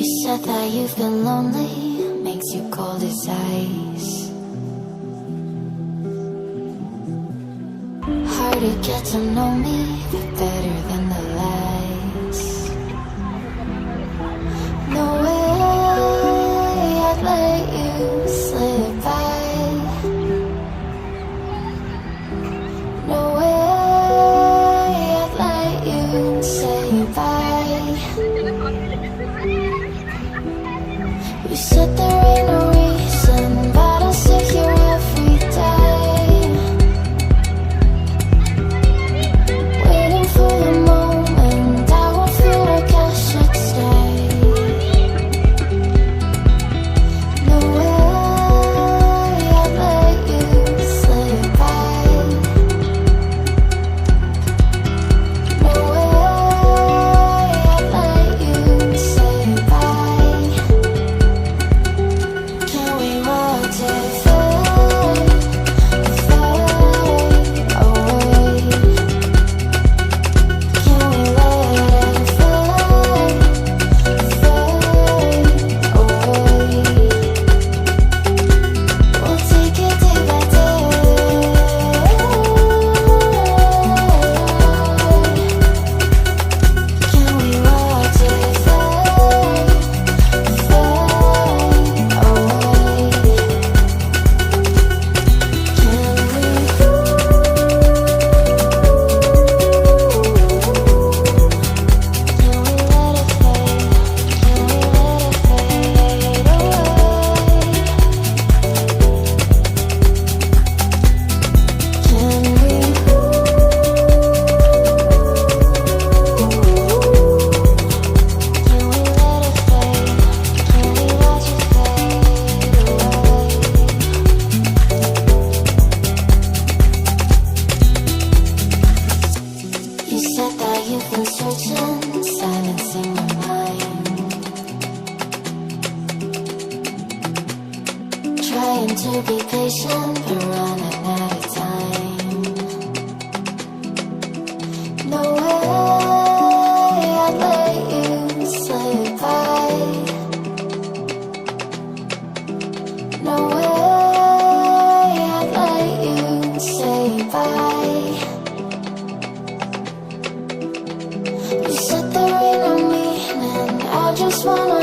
said that you've been lonely, makes you cold as ice. Hard to get to know me, but better than the lies. No way I'd let you slip by. No way I'd let you say bye. You said there ain't no reason, but I'll sit here every day, waiting for the moment I won't feel like I should stay. No way I'd let you slip by. No way I'd let you say bye. Can we watch it fade, fade away? Can we let it fade, fade away? We'll take it day by day. Can we watch it fade, fade away? You said that you've been searching, silencing your mind, trying to be patient, but running out of time. No way I'd let you slip by. No way I'd let you say bye. You said there ain't no meaning, I just wanna